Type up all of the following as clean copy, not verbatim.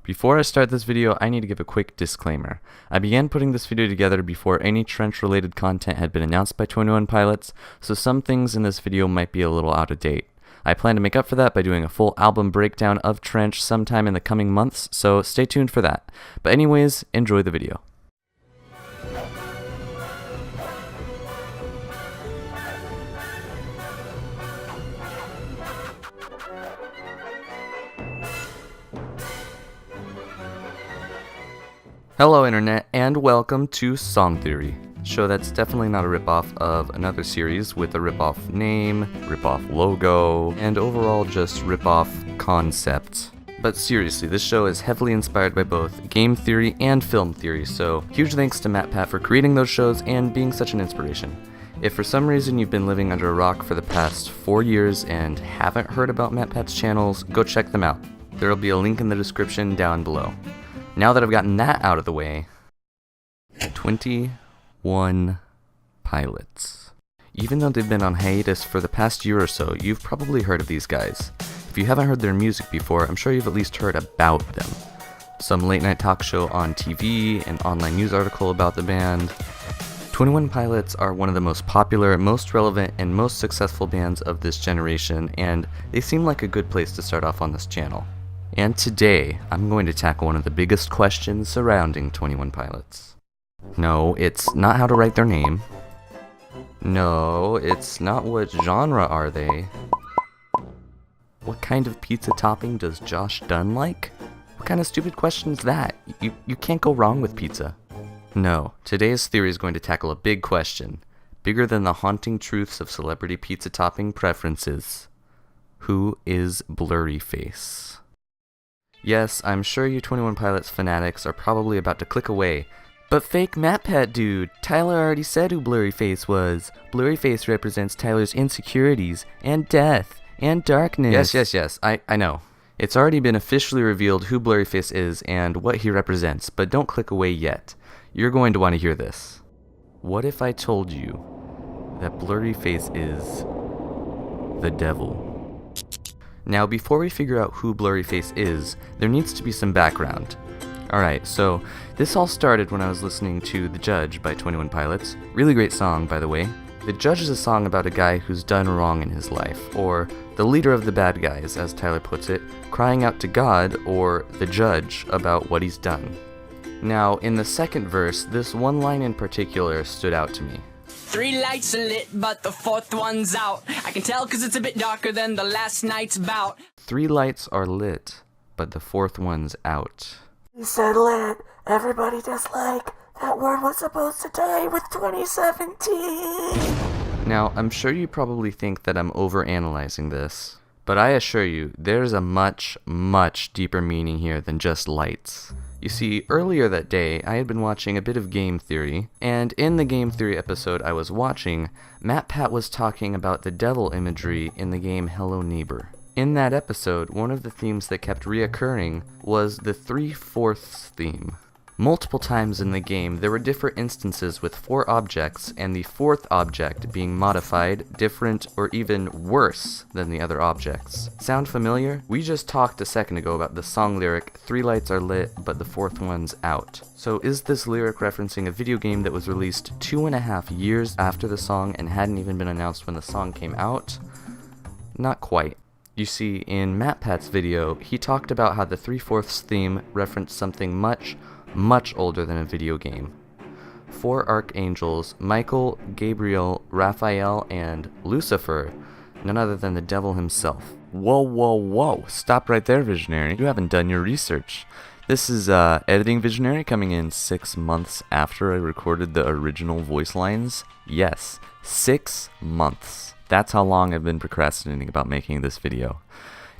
Before I start this video, I need to give a quick disclaimer. I began putting this video together before any Trench-related content had been announced by 21 Pilots, so some things in this video might be a little out of date. I plan to make up for that by doing a full album breakdown of Trench sometime in the coming months, so stay tuned for that. But anyways, enjoy the video. Hello Internet, and welcome to Song Theory, a show that's definitely not a ripoff of another series with a ripoff name, ripoff logo, and overall just ripoff concept. But seriously, this show is heavily inspired by both game theory and film theory, so huge thanks to MatPat for creating those shows and being such an inspiration. If for some reason you've been living under a rock for the past 4 years and haven't heard about MatPat's channels, go check them out. There will be a link in the description down below. Now that I've gotten that out of the way, 21 Pilots. Even though they've been on hiatus for the past year or so, you've probably heard of these guys. If you haven't heard their music before, I'm sure you've at least heard about them. Some late night talk show on TV, an online news article about the band. 21 Pilots are one of the most popular, most relevant, and most successful bands of this generation, and they seem like a good place to start off on this channel. And today, I'm going to tackle one of the biggest questions surrounding 21 Pilots. No, it's not how to write their name. No, it's not what genre are they. What kind of pizza topping does Josh Dunn like? What kind of stupid question is that? You can't go wrong with pizza. No, today's theory is going to tackle a big question, bigger than the haunting truths of celebrity pizza topping preferences. Who is Blurryface? Yes, I'm sure you 21 Pilots fanatics are probably about to click away. But fake MatPat dude, Tyler already said who Blurryface was. Blurryface represents Tyler's insecurities, and death, and darkness. Yes, I know. It's already been officially revealed who Blurryface is and what he represents, but don't click away yet. You're going to want to hear this. What if I told you that Blurryface is the devil? Now, before we figure out who Blurryface is, there needs to be some background. Alright, so this all started when I was listening to The Judge by 21 Pilots. Really great song, by the way. The Judge is a song about a guy who's done wrong in his life, or the leader of the bad guys, as Tyler puts it, crying out to God, or the judge, about what he's done. Now, in the second verse, this one line in particular stood out to me. 3 lights are lit, but the 4th one's out. I can tell 'cause it's a bit darker than the last night's bout. 3 lights are lit, but the 4th one's out. He said lit. Everybody dislike. That word was supposed to die with 2017. Now, I'm sure you probably think that I'm overanalyzing this, but I assure you, there's a much, much deeper meaning here than just lights. You see, earlier that day, I had been watching a bit of game theory, and in the game theory episode I was watching, MatPat was talking about the devil imagery in the game Hello Neighbor. In that episode, one of the themes that kept reoccurring was the 3/4 theme. Multiple times in the game, there were different instances with 4 objects, and the 4th object being modified, different, or even worse than the other objects. Sound familiar? We just talked a second ago about the song lyric, 3 lights are lit, but the 4th one's out. So is this lyric referencing a video game that was released 2.5 years after the song and hadn't even been announced when the song came out? Not quite. You see, in MatPat's video, he talked about how the 3/4 theme referenced something much older than a video game. 4 archangels, Michael, Gabriel, Raphael, and Lucifer, none other than the devil himself. Whoa, stop right there, Visionary. You haven't done your research. This is Editing Visionary coming in 6 months after I recorded the original voice lines. Yes, 6 months. That's how long I've been procrastinating about making this video.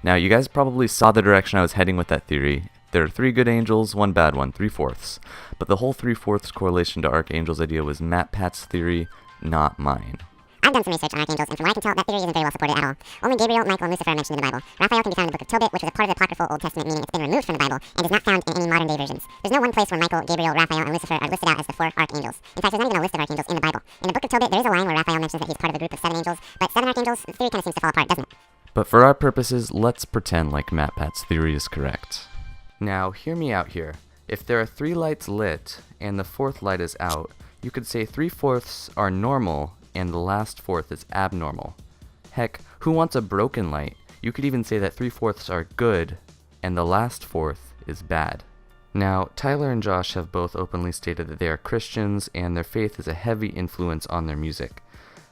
Now, you guys probably saw the direction I was heading with that theory. There are 3 good angels, 1 bad one, 3/4. But the whole 3/4 correlation to archangels idea was MatPat's theory, not mine. I've done some research on archangels, and from what I can tell, that theory isn't very well supported at all. Only Gabriel, Michael, and Lucifer are mentioned in the Bible. Raphael can be found in the book of Tobit, which is a part of the apocryphal Old Testament, meaning it's been removed from the Bible, and is not found in any modern-day versions. There's no one place where Michael, Gabriel, Raphael, and Lucifer are listed out as the 4 archangels. In fact, there's not even a list of archangels in the Bible. In the book of Tobit, there is a line where Raphael mentions that he's part of a group of 7 angels, but 7 archangels, the theory kind of seems to fall apart, doesn't it? But for our purposes, let's pretend like MatPat's theory is correct. Now, hear me out here. If there are 3 lights lit, and the 4th light is out, you could say 3/4 are normal, and the last 4th is abnormal. Heck, who wants a broken light? You could even say that 3/4 are good, and the last 4th is bad. Now, Tyler and Josh have both openly stated that they are Christians, and their faith is a heavy influence on their music.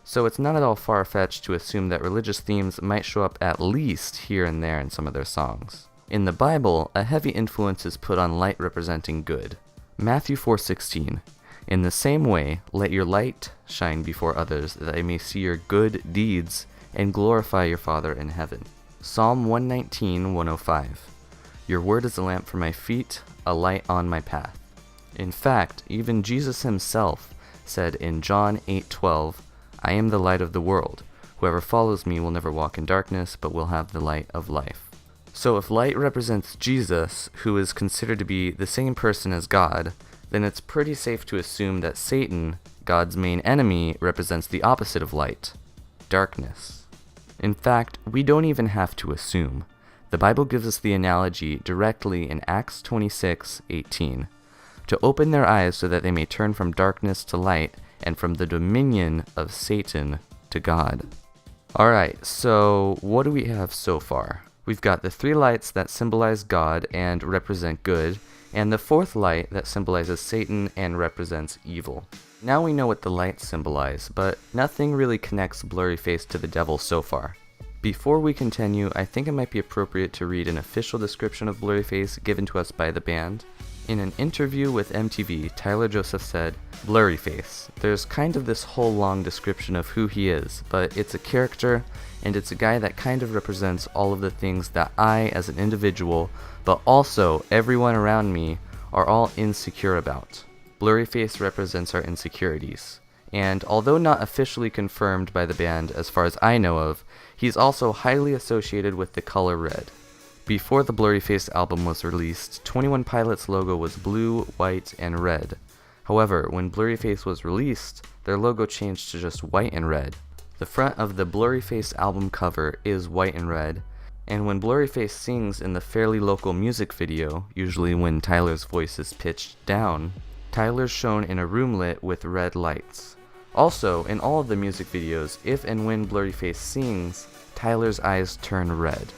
So it's not at all far-fetched to assume that religious themes might show up at least here and there in some of their songs. In the Bible, a heavy influence is put on light representing good. Matthew 4:16, "In the same way, let your light shine before others, that they may see your good deeds and glorify your Father in heaven." Psalm 119:105, "Your word is a lamp for my feet, a light on my path." In fact, even Jesus himself said in John 8:12, "I am the light of the world. Whoever follows me will never walk in darkness, but will have the light of life." So if light represents Jesus, who is considered to be the same person as God, then it's pretty safe to assume that Satan, God's main enemy, represents the opposite of light, darkness. In fact, we don't even have to assume. The Bible gives us the analogy directly in Acts 26:18, "To open their eyes so that they may turn from darkness to light, and from the dominion of Satan to God." Alright, so what do we have so far? We've got the 3 lights that symbolize God and represent good, and the 4th light that symbolizes Satan and represents evil. Now we know what the lights symbolize, but nothing really connects Blurryface to the devil so far. Before we continue, I think it might be appropriate to read an official description of Blurryface given to us by the band. In an interview with MTV, Tyler Joseph said, "Blurryface. There's kind of this whole long description of who he is, but it's a character, and it's a guy that kind of represents all of the things that I, as an individual, but also everyone around me, are all insecure about. Blurryface represents our insecurities. And although not officially confirmed by the band as far as I know of, he's also highly associated with the color red. Before the Blurryface album was released, 21 Pilots' logo was blue, white, and red. However, when Blurryface was released, their logo changed to just white and red. The front of the Blurryface album cover is white and red, and when Blurryface sings in the fairly local music video, usually when Tyler's voice is pitched down, Tyler's shown in a room lit with red lights. Also, in all of the music videos, if and when Blurryface sings, Tyler's eyes turn red.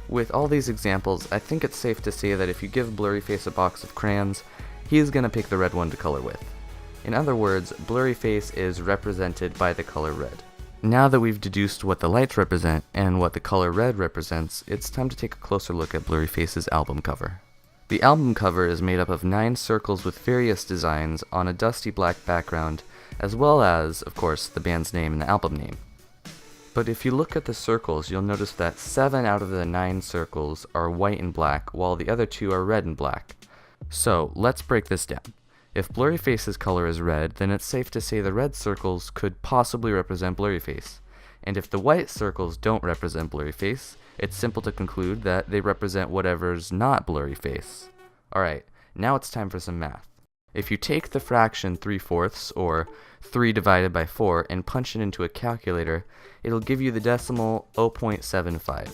With all these examples, I think it's safe to say that if you give Blurryface a box of crayons, he's gonna pick the red one to color with. In other words, Blurryface is represented by the color red. Now that we've deduced what the lights represent and what the color red represents, it's time to take a closer look at Blurryface's album cover. The album cover is made up of 9 circles with various designs on a dusty black background, as well as, of course, the band's name and the album name. But if you look at the circles, you'll notice that 7 out of the 9 circles are white and black, while the other 2 are red and black. So, let's break this down. If Blurryface's color is red, then it's safe to say the red circles could possibly represent Blurryface. And if the white circles don't represent Blurryface, it's simple to conclude that they represent whatever's not Blurryface. Alright, now it's time for some math. If you take the fraction 3/4, or 3 divided by 4, and punch it into a calculator, it'll give you the decimal 0.75.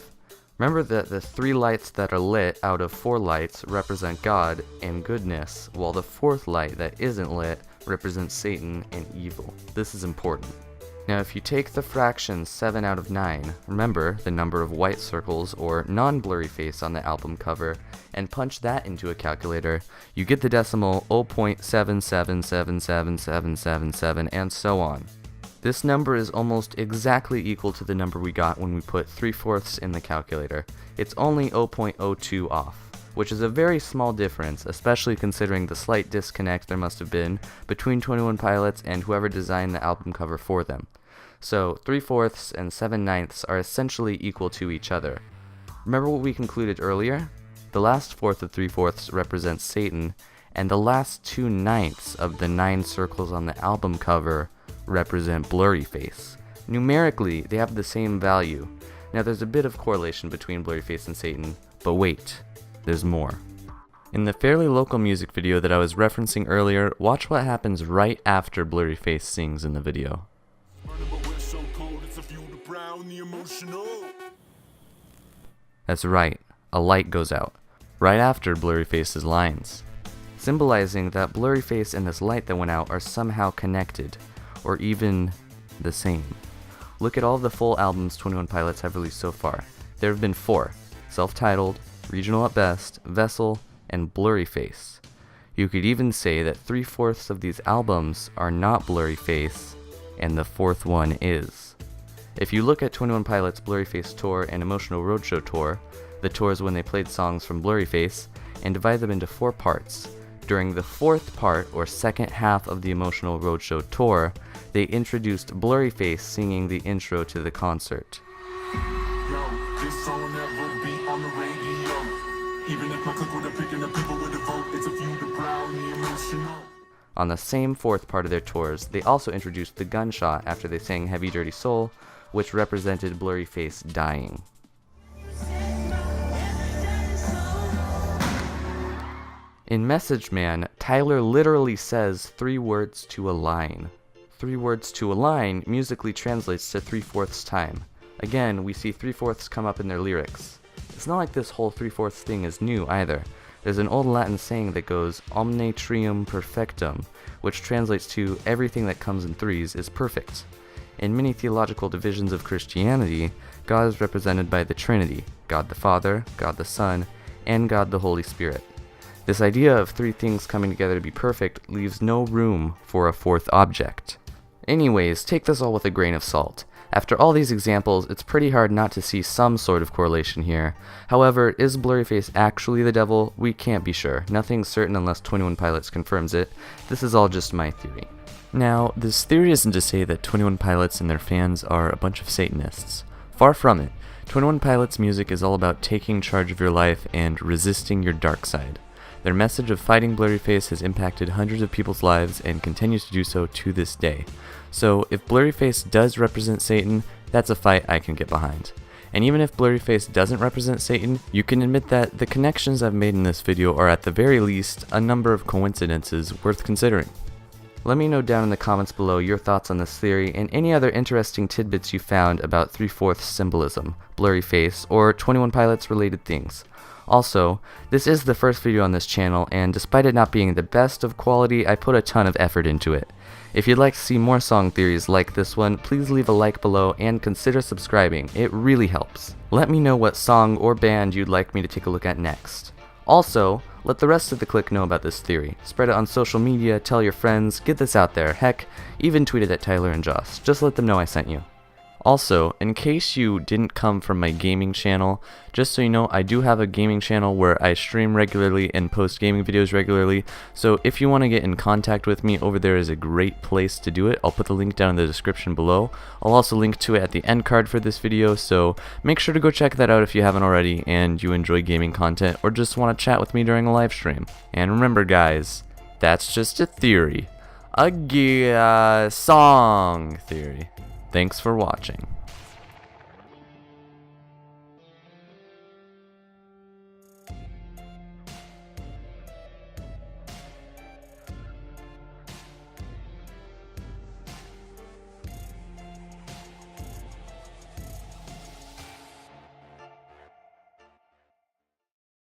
Remember that the 3 lights that are lit out of 4 lights represent God and goodness, while the 4th light that isn't lit represents Satan and evil. This is important. Now if you take the fraction 7 out of 9, remember the number of white circles or non-Blurryface on the album cover, and punch that into a calculator, you get the decimal 0.77777777 and so on. This number is almost exactly equal to the number we got when we put 3/4 in the calculator. It's only 0.02 off, which is a very small difference, especially considering the slight disconnect there must have been between 21 Pilots and whoever designed the album cover for them. So 3/4 and 7/9 are essentially equal to each other. Remember what we concluded earlier? The last 4th of 3/4 represents Satan, and the last 2/9 of the 9 circles on the album cover represent Blurryface. Numerically, they have the same value. Now there's a bit of correlation between Blurryface and Satan, but wait, there's more. In the fairly local music video that I was referencing earlier, watch what happens right after Blurryface sings in the video. That's right, a light goes out. right after Blurryface's lines, symbolizing that Blurryface and this light that went out are somehow connected, or even the same. Look at all of the full albums 21 Pilots have released so far. There have been 4, self-titled, Regional at Best, Vessel, and Blurryface. You could even say that 3/4 of these albums are not Blurryface, and the 4th one is. If you look at 21 Pilots' Blurryface tour and Emotional Roadshow tour, the tours when they played songs from Blurryface, and divide them into 4 parts, during the 4th part, or second half of the Emotional Roadshow tour, they introduced Blurryface singing the intro to the concert. This song never be on the radio. Even if my click would have picked and the people would have voted, it's a few to proudly emotional. On the same 4th part of their tours, they also introduced the gunshot after they sang Heavy Dirty Soul, which represented Blurryface dying. In Message Man, Tyler literally says 3 words to a line. 3 words to a line musically translates to 3/4 time. Again, we see 3/4 come up in their lyrics. It's not like this whole 3/4 thing is new either. There's an old Latin saying that goes omne trium perfectum, which translates to everything that comes in threes is perfect. In many theological divisions of Christianity, God is represented by the Trinity, God the Father, God the Son, and God the Holy Spirit. This idea of 3 things coming together to be perfect leaves no room for a 4th object. Anyways, take this all with a grain of salt. After all these examples, it's pretty hard not to see some sort of correlation here. However, is Blurryface actually the devil? We can't be sure. Nothing's certain unless 21 Pilots confirms it. This is all just my theory. Now, this theory isn't to say that 21 Pilots and their fans are a bunch of Satanists. Far from it. 21 Pilots' music is all about taking charge of your life and resisting your dark side. Their message of fighting Blurryface has impacted hundreds of people's lives and continues to do so to this day. So if Blurryface does represent Satan, that's a fight I can get behind. And even if Blurryface doesn't represent Satan, you can admit that the connections I've made in this video are at the very least a number of coincidences worth considering. Let me know down in the comments below your thoughts on this theory and any other interesting tidbits you found about 3/4 symbolism, Blurryface, or 21 Pilots related things. Also, this is the first video on this channel, and despite it not being the best of quality, I put a ton of effort into it. If you'd like to see more song theories like this one, please leave a like below and consider subscribing, it really helps. Let me know what song or band you'd like me to take a look at next. Also, let the rest of the clique know about this theory. Spread it on social media, tell your friends, get this out there, heck, even tweet it at Tyler and Joss. Just let them know I sent you. Also, in case you didn't come from my gaming channel, just so you know, I do have a gaming channel where I stream regularly and post gaming videos regularly, so if you want to get in contact with me, over there is a great place to do it. I'll put the link down in the description below. I'll also link to it at the end card for this video, so make sure to go check that out if you haven't already and you enjoy gaming content or just want to chat with me during a live stream. And remember guys, that's just a theory. A song theory. Thanks for watching.